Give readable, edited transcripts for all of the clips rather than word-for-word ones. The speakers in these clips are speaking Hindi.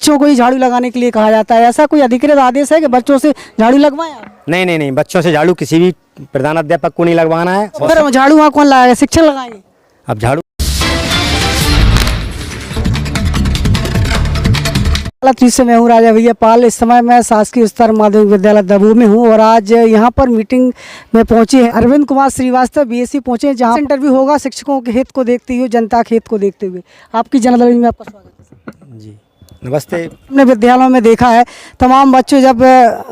बच्चों को ही झाड़ू लगाने के लिए कहा जाता है, ऐसा कोई अधिकृत आदेश है कि बच्चों से झाड़ू लगवाएं आप? नहीं नहीं नहीं, बच्चों से झाड़ू किसी भी प्रधानाध्यापक को नहीं लगवाना है। तो फिर झाड़ू वहाँ कौन लगाएगा, शिक्षक लगाएंगे? अब झाड़ू से मैं हूँ राजा भैया पाल। इस समय मैं शासकीय उच्चतर माध्यमिक विद्यालय दबू में हूँ और आज यहाँ पर मीटिंग में पहुँचे हैं अरविंद कुमार श्रीवास्तव बीएससी पहुँचे हैं, जहाँ इंटरव्यू होगा शिक्षकों के हित को देखते हुए, जनता के हित को देखते हुए। आपकी जनरल में आपका स्वागत है। जी नमस्ते। अपने विद्यालयों में देखा है तमाम बच्चों, जब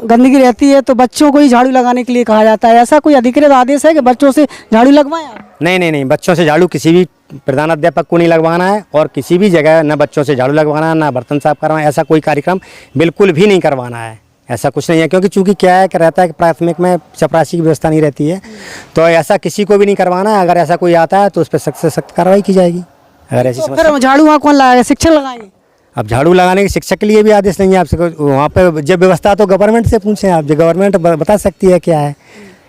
गंदगी रहती है तो बच्चों को ही झाड़ू लगाने के लिए कहा जाता है, ऐसा कोई अधिकृत आदेश है कि बच्चों से झाड़ू लगवाएं आप? नहीं नहीं नहीं, बच्चों से झाड़ू किसी भी प्रधानाध्यापक को नहीं लगवाना है और किसी भी जगह न बच्चों से झाड़ू लगवाना है, ना बर्तन साफ करवाना, ऐसा कोई कार्यक्रम बिल्कुल भी नहीं करवाना है। ऐसा कुछ नहीं है, क्योंकि चूंकि क्या है कि रहता है कि प्राथमिक में चपरासी की व्यवस्था नहीं रहती है, तो ऐसा किसी को भी नहीं करवाना है। अगर ऐसा कोई आता है तो उस पर सख्त से सख्त कार्रवाई की जाएगी। अगर ऐसी तो फिर झाड़ू वहाँ कौन लगाएगा, शिक्षक लगाएंगे? अब झाड़ू लगाने के शिक्षक के लिए भी आदेश नहीं है आपसे, वहाँ पे जब व्यवस्था तो गवर्नमेंट से पूछें आप, जो गवर्नमेंट बता सकती है क्या है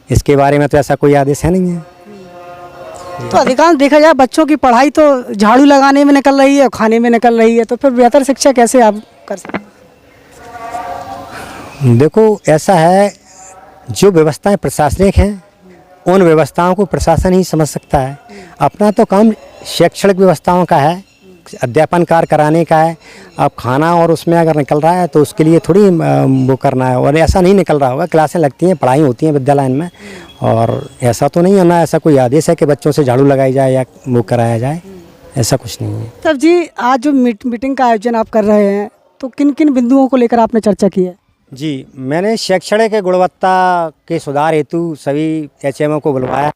इसके बारे में, तो ऐसा कोई आदेश है नहीं है। तो अधिकांश देखा जाए बच्चों की पढ़ाई तो झाड़ू लगाने में निकल रही है, खाने में निकल रही है, तो फिर बेहतर शिक्षा कैसे आप कर सकते हैं? देखो ऐसा है, जो व्यवस्थाएं प्रशासनिक हैं उन व्यवस्थाओं को प्रशासन ही समझ सकता है। अपना तो काम शैक्षणिक व्यवस्थाओं का है, अध्यापन कार्य कराने का है। अब खाना और उसमें अगर निकल रहा है तो उसके लिए थोड़ी वो करना है, और ऐसा नहीं निकल रहा होगा। क्लासें लगती हैं, पढ़ाई होती हैं विद्यालय में, और ऐसा तो नहीं है ना, ऐसा कोई आदेश है कि बच्चों से झाड़ू लगाई जाए या वो कराया जाए, ऐसा कुछ नहीं है। तब जी आज जो मीटिंग का आयोजन आप कर रहे हैं तो किन किन बिंदुओं को लेकर आपने चर्चा की है? जी, मैंने शैक्षणिक गुणवत्ता के सुधार हेतु सभी एचएमओ को बुलवाया,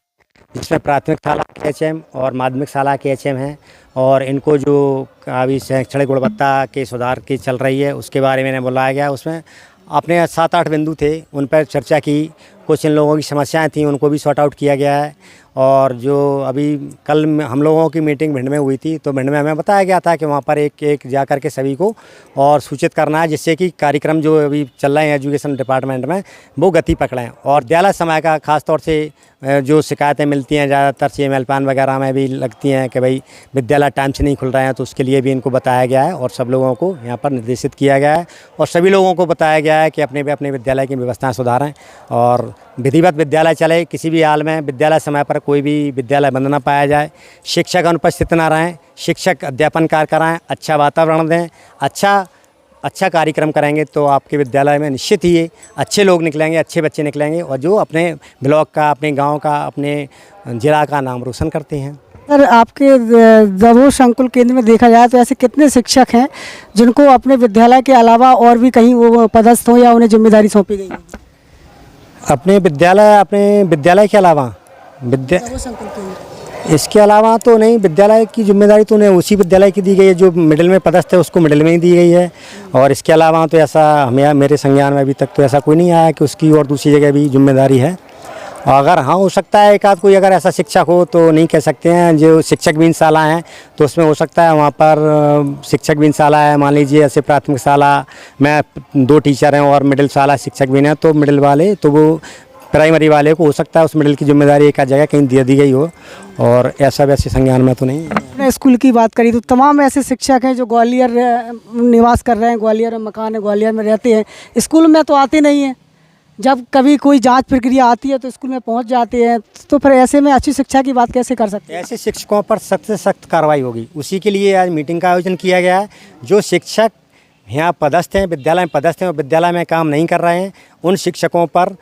जिसमें प्राथमिक शाला के एचएम और माध्यमिक शाला के एचएम हैं, और इनको जो अभी शैक्षणिक गुणवत्ता के सुधार की चल रही है उसके बारे में बुलाया गया। उसमें अपने 7-8 बिंदु थे, उन पर चर्चा की। कुछ इन लोगों की समस्याएं थी, उनको भी सॉर्ट आउट किया गया है। और जो अभी कल हम लोगों की मीटिंग भिंड में हुई थी, तो भिंड में हमें बताया गया था कि वहाँ पर एक जा कर के सभी को और सूचित करना है, जिससे कि कार्यक्रम जो अभी चल रहे हैं एजुकेशन डिपार्टमेंट में वो गति पकड़ें। और विद्यालय समय का खास तौर से जो शिकायतें मिलती हैं ज़्यादातर CML पान वगैरह में भी लगती हैं कि भाई विद्यालय टाइम से नहीं खुल रहे हैं, तो उसके लिए भी इनको बताया गया है और सब लोगों को यहाँ पर निर्देशित किया गया है, और सभी लोगों को बताया गया है कि अपने विद्यालय की व्यवस्थाएं सुधारें और विधिवत विद्यालय चले। किसी भी हाल में विद्यालय समय पर कोई भी विद्यालय बंद न पाया जाए, शिक्षक अनुपस्थित न रहें, शिक्षक अध्यापन कार्य कराएँ, अच्छा वातावरण दें। अच्छा कार्यक्रम करेंगे तो आपके विद्यालय में निश्चित ही अच्छे लोग निकलेंगे, अच्छे बच्चे निकलेंगे, और जो अपने ब्लॉक का, अपने गांव का, अपने जिला का नाम रोशन करते हैं। सर आपके दबू संकुल केंद्र में देखा जाए तो ऐसे कितने शिक्षक हैं जिनको अपने विद्यालय के अलावा और भी कहीं वो पदस्थ हो या उन्हें जिम्मेदारी सौंपी गई है? अपने विद्यालय के अलावा इसके अलावा तो नहीं, विद्यालय की जिम्मेदारी तो उन्हें उसी विद्यालय की दी गई है, जो मिडिल में पदस्थ है उसको मिडिल में ही दी गई है। और इसके अलावा तो ऐसा मेरे संज्ञान में अभी तक तो ऐसा कोई नहीं आया कि उसकी और दूसरी जगह भी जिम्मेदारी है। और अगर हाँ हो सकता है एक आध कोई अगर ऐसा शिक्षक हो, तो नहीं कह सकते हैं। जो शिक्षक बीन शाला हैं तो उसमें हो सकता है वहाँ पर शिक्षक बीन शाला है, मान लीजिए ऐसे प्राथमिक शाला में 2 टीचर हैं और मिडिल शाला शिक्षक बीन है, तो मिडिल वाले तो वो प्राइमरी वाले को हो सकता है उस मिडिल की जिम्मेदारी एक आध जगह कहीं दे दी गई हो, और ऐसा वैसे संज्ञान में तो नहीं है। अपने स्कूल की बात करी तो तमाम ऐसे शिक्षक हैं जो ग्वालियर निवास कर रहे हैं, ग्वालियर में मकान है, ग्वालियर में रहते हैं, स्कूल में तो आते नहीं हैं। जब कभी कोई जांच प्रक्रिया आती है तो स्कूल में पहुंच जाते हैं, तो फिर ऐसे में अच्छी शिक्षा की बात कैसे कर सकते हैं? ऐसे शिक्षकों पर सख्त से सख्त कार्रवाई होगी, उसी के लिए आज मीटिंग का आयोजन किया गया है। जो शिक्षक यहाँ पदस्थ हैं, विद्यालय में पदस्थ हैं और विद्यालय में काम नहीं कर रहे हैं, उन शिक्षकों पर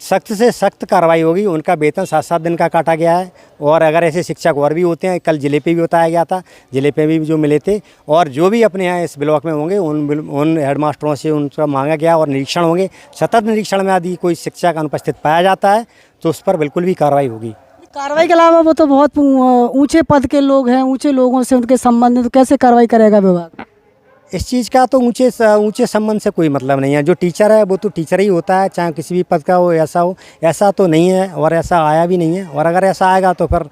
सख्त से सख्त कार्रवाई होगी। उनका वेतन 7-7 दिन का काटा गया है, और अगर ऐसे शिक्षक और भी होते हैं, कल जिले पे भी बताया गया था, जिले पे भी जो मिले थे, और जो भी अपने यहाँ इस ब्लॉक में होंगे उन हेडमास्टरों से उनका मांगा गया और निरीक्षण होंगे। सतत निरीक्षण में यदि कोई शिक्षक अनुपस्थित पाया जाता है तो उस पर बिल्कुल भी कार्रवाई होगी। कार्रवाई के अलावा वो तो बहुत ऊँचे पद के लोग हैं, ऊँचे लोगों से उनके संबंध, तो कैसे कार्रवाई करेगा विभाग? इस चीज़ का तो ऊंचे संबंध से कोई मतलब नहीं है। जो टीचर है वो तो टीचर ही होता है, चाहे किसी भी पद का हो। ऐसा तो नहीं है और ऐसा आया भी नहीं है, और अगर ऐसा आएगा तो फिर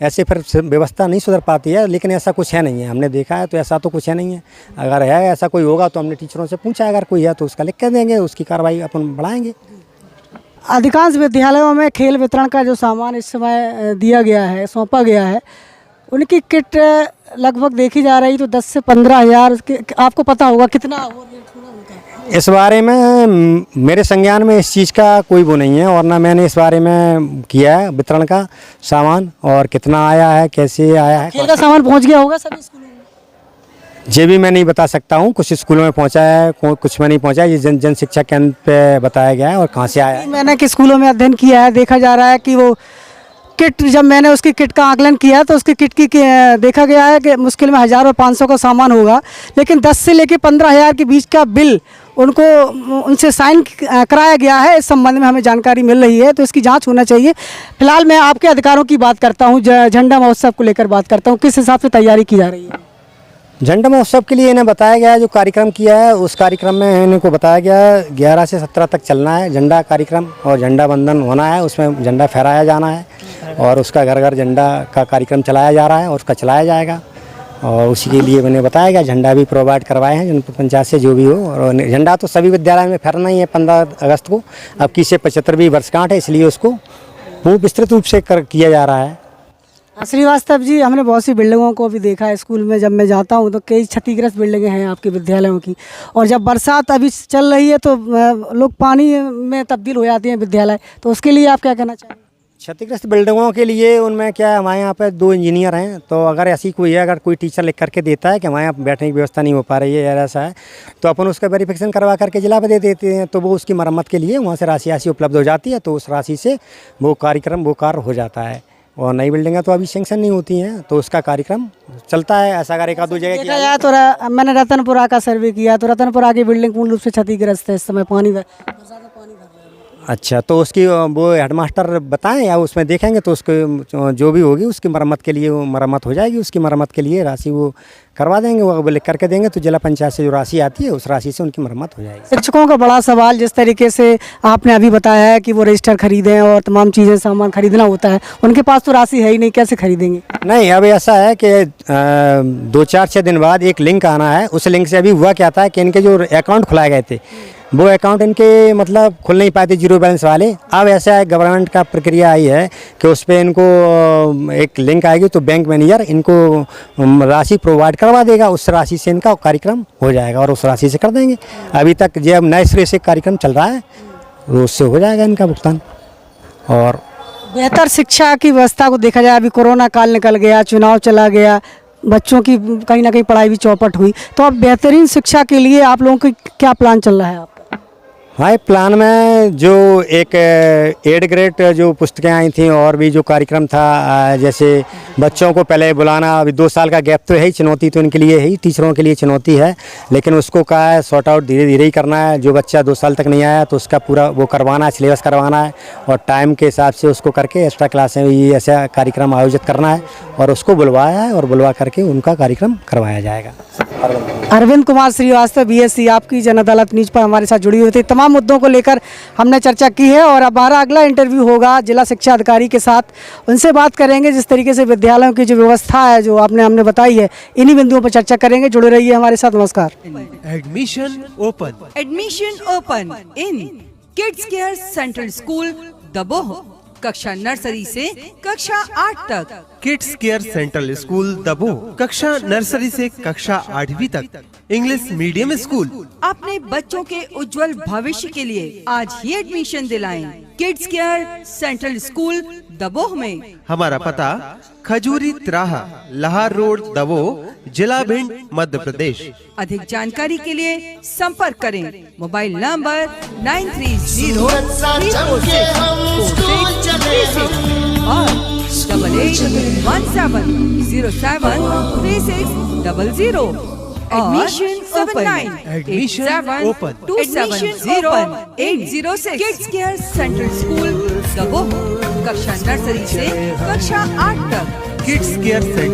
ऐसे फिर व्यवस्था नहीं सुधर पाती है। लेकिन ऐसा कुछ है नहीं है, हमने देखा है तो ऐसा तो कुछ है नहीं है। अगर है ऐसा कोई होगा तो हमने टीचरों से पूछा, अगर कोई है तो उसका लिख कर देंगे, उसकी कार्रवाई अपन बढ़ाएंगे। अधिकांश विद्यालयों में खेल वितरण का जो सामान इस समय दिया गया है, सौंपा गया है, उनकी किट लगभग देखी जा रही तो 10 से 15 हज़ार आपको पता होगा कितना वो रेट होगा उनका? इस बारे में मेरे संज्ञान में इस चीज़ का कोई वो नहीं है, और ना मैंने इस बारे में किया है वितरण का सामान, और कितना आया है कैसे आया है खेल का सामान पहुंच गया होगा सभी स्कूलों में? ये भी मैं नहीं बता सकता हूँ। कुछ स्कूलों में पहुँचा है, कुछ में नहीं पहुँचा है। ये जन शिक्षा केंद्र पे बताया गया है और कहाँ से आया है। मैंने कि स्कूलों में अध्ययन किया है, देखा जा रहा है कि वो किट, जब मैंने उसकी किट का आकलन किया तो उसकी किट की देखा गया है कि मुश्किल में 1000 और 500 का सामान होगा, लेकिन 10 से लेकर 15 हज़ार के बीच का बिल उनको उनसे साइन कराया गया है। इस संबंध में हमें जानकारी मिल रही है, तो इसकी जांच होना चाहिए। फिलहाल मैं आपके अधिकारों की बात करता हूँ, झंडा महोत्सव को लेकर बात करता हूँ, किस हिसाब से तैयारी की जा रही है? झंडा महोत्सव के लिए इन्हें बताया गया है, जो कार्यक्रम किया है उस कार्यक्रम में इनको बताया गया है 11 से 17 तक चलना है झंडा कार्यक्रम, और झंडा बंधन होना है, उसमें झंडा फहराया जाना है और उसका घर घर झंडा का कार्यक्रम चलाया जा रहा है और उसका चलाया जाएगा। और उसी के लिए मैंने बताया गया, झंडा भी प्रोवाइड करवाए हैं जनपद पंचायत से जो भी हो। और झंडा तो सभी विद्यालय में फहरना ही है 15 अगस्त को। अब की से 75वीं वर्षगांठ है, इसलिए उसको वो विस्तृत रूप से किया जा रहा है। श्रीवास्तव जी, हमने बहुत सी बिल्डिंगों को भी देखा है स्कूल में। जब मैं जाता हूँ तो कई क्षतिग्रस्त बिल्डिंगें हैं आपके विद्यालयों की, और जब बरसात अभी चल रही है तो लोग पानी में तब्दील हो जाते हैं विद्यालय, तो उसके लिए आप क्या कहना चाहेंगे? क्षतिग्रस्त बिल्डिंगों के लिए उनमें क्या है, हमारे यहाँ पे 2 इंजीनियर हैं, तो अगर ऐसी कोई है, अगर कोई टीचर लिख करके देता है कि हमारे यहाँ बैठने की व्यवस्था नहीं हो पा रही है या ऐसा है, तो अपन उसका वेरिफिकेशन करवा करके जिला पे दे देते हैं, तो वो उसकी मरम्मत के लिए वहाँ से राशि उपलब्ध हो जाती है, तो उस राशि से वो कार्य हो जाता है। और नई बिल्डिंगें तो अभी सेंक्शन नहीं होती हैं, तो उसका कार्यक्रम चलता है। ऐसा अगर 1-2 जगह देखा जाए तो मैंने रतनपुरा का सर्वे किया, तो रतनपुरा की बिल्डिंग पूर्ण रूप से क्षतिग्रस्त है इस समय, पानी भर रहा है। अच्छा, तो उसकी वो हेडमास्टर बताएं या उसमें देखेंगे, तो उसको जो भी होगी उसकी मरम्मत के लिए वो मरम्मत हो जाएगी। उसकी मरम्मत के लिए राशि वो करवा देंगे, वो लिख करके देंगे, तो जिला पंचायत से जो राशि आती है उस राशि से उनकी मरम्मत हो जाएगी। शिक्षकों का बड़ा सवाल, जिस तरीके से आपने अभी बताया है कि वो रजिस्टर खरीदें और तमाम चीज़ें सामान खरीदना होता है, उनके पास तो राशि है ही नहीं, कैसे खरीदेंगे? नहीं, अब ऐसा है कि 2-4-6 दिन बाद एक लिंक आना है। उस लिंक से अभी हुआ क्या था कि इनके जो अकाउंट खुलाए गए थे वो अकाउंट इनके मतलब खुल नहीं पाते, 0 बैलेंस वाले। अब ऐसा है, गवर्नमेंट का प्रक्रिया आई है कि उस पर इनको एक लिंक आएगी, तो बैंक मैनेजर इनको राशि प्रोवाइड करवा देगा, उस राशि से इनका कार्यक्रम हो जाएगा और उस राशि से कर देंगे। अभी तक जब नए सिरे से कार्यक्रम चल रहा है तो उससे हो जाएगा इनका भुगतान। और बेहतर शिक्षा की व्यवस्था को देखा जाए, अभी कोरोना काल निकल गया, चुनाव चला गया, बच्चों की कहीं ना कहीं पढ़ाई भी चौपट हुई, तो अब बेहतरीन शिक्षा के लिए आप लोगों का क्या प्लान चल रहा है आपका? हाँ, प्लान में जो एक 8 ग्रेड जो पुस्तकें आई थी और भी जो कार्यक्रम था, जैसे बच्चों को पहले बुलाना, अभी 2 साल का गैप तो है ही, चुनौती तो इनके लिए है ही, टीचरों के लिए चुनौती है, लेकिन उसको कहा है सॉर्ट आउट धीरे धीरे ही करना है। जो बच्चा 2 साल तक नहीं आया तो उसका पूरा वो करवाना है, सिलेबस करवाना है, और टाइम के हिसाब से उसको करके एक्स्ट्रा क्लासें भी ऐसा कार्यक्रम आयोजित करना है, और उसको बुलवाया है और बुलवा करके उनका कार्यक्रम करवाया जाएगा। अरविंद कुमार श्रीवास्तव, बीएससी, आपकी जन अदालत न्यूज़ पर हमारे साथ जुड़ी हुई थी। तमाम मुद्दों को लेकर हमने चर्चा की है, और अब हमारा अगला इंटरव्यू होगा जिला शिक्षा अधिकारी के साथ। उनसे बात करेंगे जिस तरीके से विद्यालयों की जो व्यवस्था है, जो हमने बताई है, इन्हीं बिंदुओं पर चर्चा करेंगे। जुड़े रहिए हमारे साथ। नमस्कार। Admission open in kids care central school Daboh, कक्षा नर्सरी से कक्षा 8 तक। Kids care central school Daboh, कक्षा नर्सरी से कक्षा 8वीं तक इंग्लिश मीडियम स्कूल। अपने बच्चों के उज्जवल भविष्य के लिए आज ही एडमिशन दिलाएं। Kids care central school Daboh में। हमारा पता खजूरी तिराहा, लाहौर रोड, दबोह, जिला भिंड, मध्य प्रदेश। अधिक जानकारी के लिए संपर्क करें। मोबाइल नंबर 9303464636 और 8817073600। Admission open. 27808006। Kids care central school Daboh, कक्षा नर्सरी से कक्षा 8 तक। Kids care centre